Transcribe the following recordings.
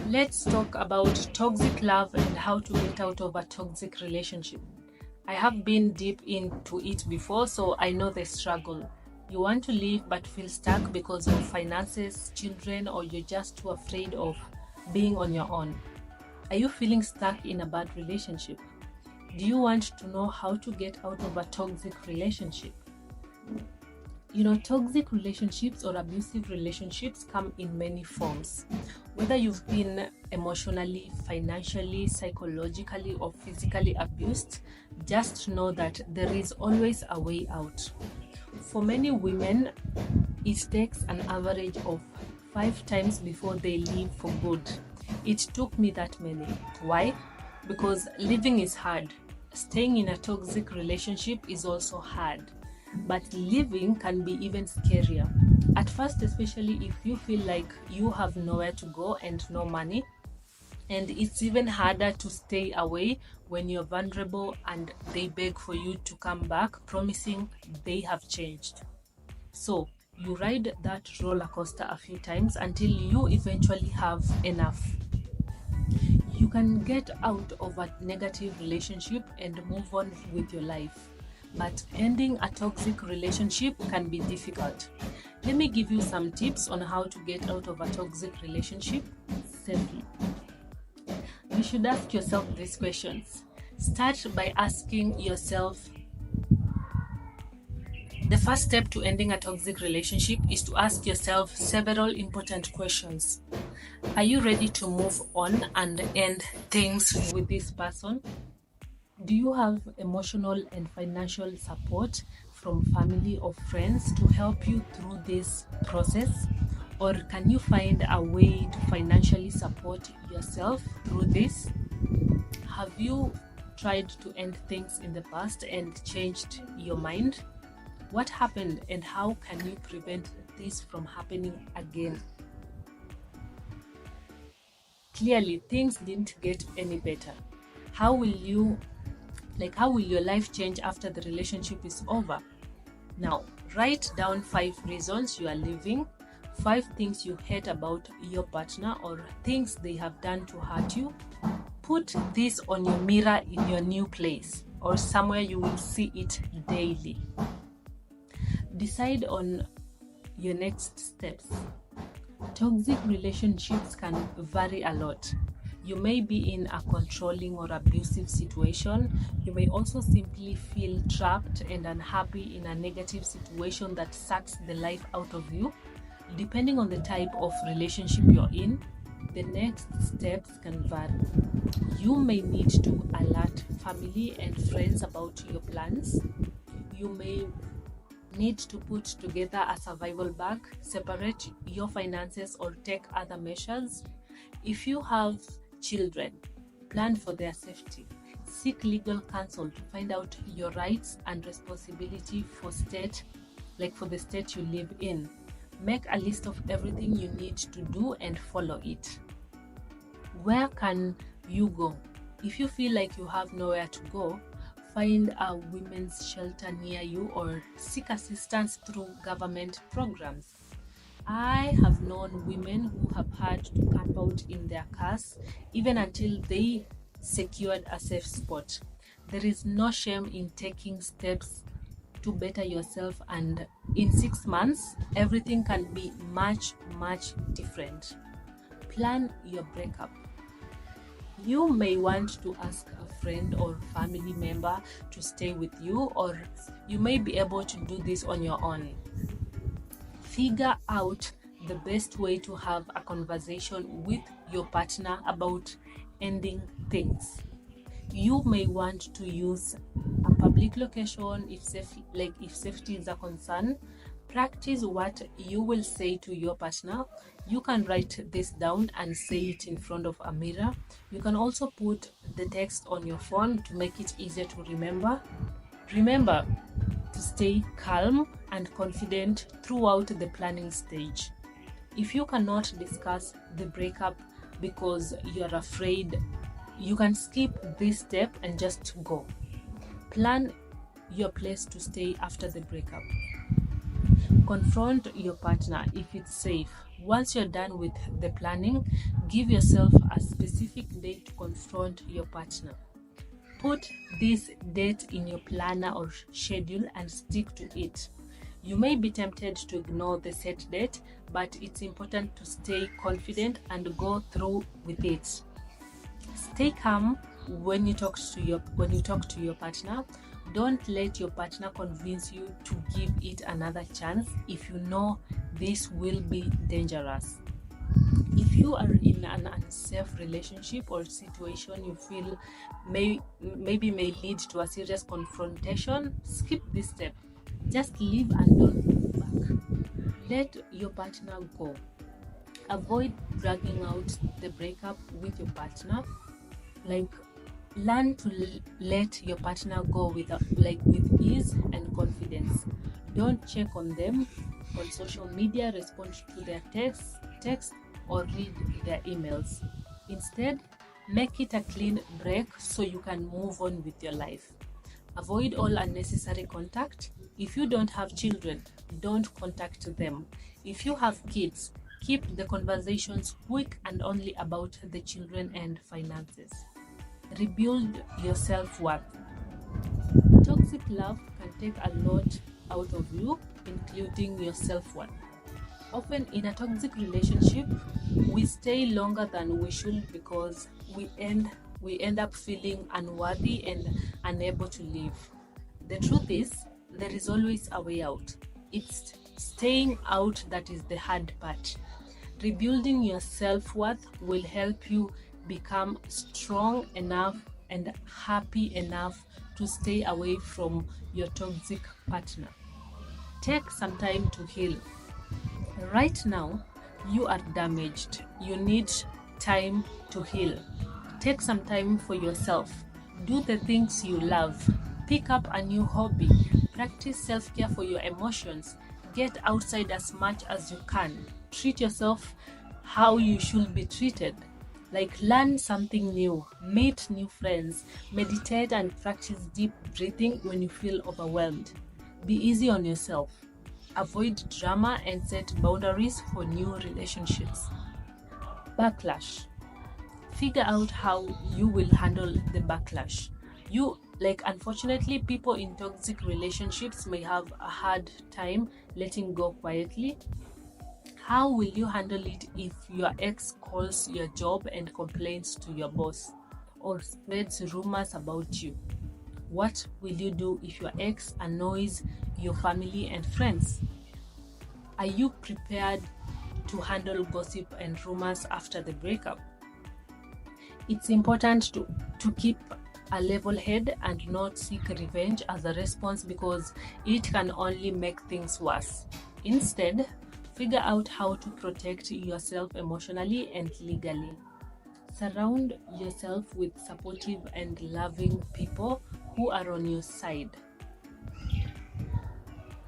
Let's talk about toxic love and how to get out of a toxic relationship. I have been deep into it before, so I know the struggle. You want to leave but feel stuck because of finances, children, or you're just too afraid of being on your own. Are you feeling stuck in a bad relationship? Do you want to know how to get out of a toxic relationship? Toxic relationships or abusive relationships come in many forms. Whether you've been emotionally, financially, psychologically, or physically abused, just know that there is always a way out. For many women, it takes an average of 5 times before they leave for good. It took me that many. Why? Because living is hard. Staying in a toxic relationship is also hard. But living can be even scarier. At first, especially if you feel like you have nowhere to go and no money. And it's even harder to stay away when you're vulnerable and they beg for you to come back, promising they have changed. So you ride that roller coaster a few times until you eventually have enough. You can get out of a negative relationship and move on with your life. But ending a toxic relationship can be difficult. Let me give you some tips on how to get out of a toxic relationship safely. You should ask yourself these questions. Start by asking yourself. The first step to ending a toxic relationship is to ask yourself several important questions. Are you ready to move on and end things with this person? Do you have emotional and financial support from family or friends to help you through this process? Or can you find a way to financially support yourself through this? Have you tried to end things in the past and changed your mind? What happened and how can you prevent this from happening again? Clearly, things didn't get any better. How will your life change after the relationship is over? Now, write down 5 reasons you are leaving, 5 things you hate about your partner or things they have done to hurt you. Put this on your mirror in your new place or somewhere you will see it daily. Decide on your next steps. Toxic relationships can vary a lot. You may be in a controlling or abusive situation. You may also simply feel trapped and unhappy in a negative situation that sucks the life out of you. Depending on the type of relationship you're in, the next steps can vary. You may need to alert family and friends about your plans. You may need to put together a survival bag, separate your finances, or take other measures. If you have children, plan for their safety. Seek legal counsel to find out your rights and responsibility for the state you live in. Make a list of everything you need to do and follow it. Where can you go? If you feel like you have nowhere to go, find a women's shelter near you or seek assistance through government programs. I have known women who have had to camp out in their cars even until they secured a safe spot. There is no shame in taking steps to better yourself, and in 6 months, everything can be much, much different. Plan your breakup. You may want to ask a friend or family member to stay with you, or you may be able to do this on your own. Figure out the best way to have a conversation with your partner about ending things. You may want to use a public location if safety is a concern. Practice what you will say to your partner. You can write this down and say it in front of a mirror. You can also put the text on your phone to make it easier to remember. Remember to stay calm and confident throughout the planning stage. If you cannot discuss the breakup because you're afraid, you can skip this step and just go. Plan your place to stay after the breakup. Confront your partner if it's safe. Once you're done with the planning, Give yourself a specific date to confront your partner. Put this date in your planner or schedule and stick to it. You may be tempted to ignore the set date, but it's important to stay confident and go through with it. Stay calm when you talk to your partner. Don't let your partner convince you to give it another chance if you know this will be dangerous. If you are in an unsafe relationship or situation you feel may lead to a serious confrontation, skip this step. Just leave and don't look back. Let your partner go. Avoid dragging out the breakup with your partner. Learn to let your partner go with ease and confidence. Don't check on them on social media, respond to their texts or read their emails. Instead, make it a clean break so you can move on with your life. Avoid all unnecessary contact. If you don't have children, don't contact them. If you have kids, keep the conversations quick and only about the children and finances. Rebuild your self-worth. Toxic love can take a lot out of you, including your self-worth. Often in a toxic relationship, we stay longer than we should because we end up feeling unworthy and unable to live. The truth is, there is always a way out. It's staying out that is the hard part. Rebuilding your self-worth will help you become strong enough and happy enough to stay away from your toxic partner. Take some time to heal. Right now, you are damaged. You need time to heal. Take some time for yourself. Do the things you love. Pick up a new hobby. Practice self-care for your emotions. Get outside as much as you can. Treat yourself how you should be treated. Learn something new, meet new friends, meditate and practice deep breathing when you feel overwhelmed. Be easy on yourself. Avoid drama and set boundaries for new relationships. Backlash. Figure out how you will handle the backlash. Unfortunately, people in toxic relationships may have a hard time letting go quietly. How will you handle it if your ex calls your job and complains to your boss or spreads rumors about you? What will you do if your ex annoys your family and friends? Are you prepared to handle gossip and rumors after the breakup? It's important to keep a level head and not seek revenge as a response because it can only make things worse. Instead, figure out how to protect yourself emotionally and legally. Surround yourself with supportive and loving people who are on your side.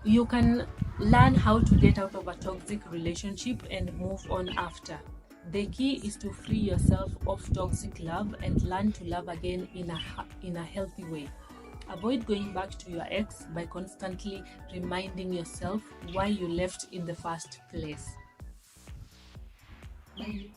You can learn how to get out of a toxic relationship and move on after. The key is to free yourself of toxic love and learn to love again in a healthy way. Avoid going back to your ex by constantly reminding yourself why you left in the first place. Bye.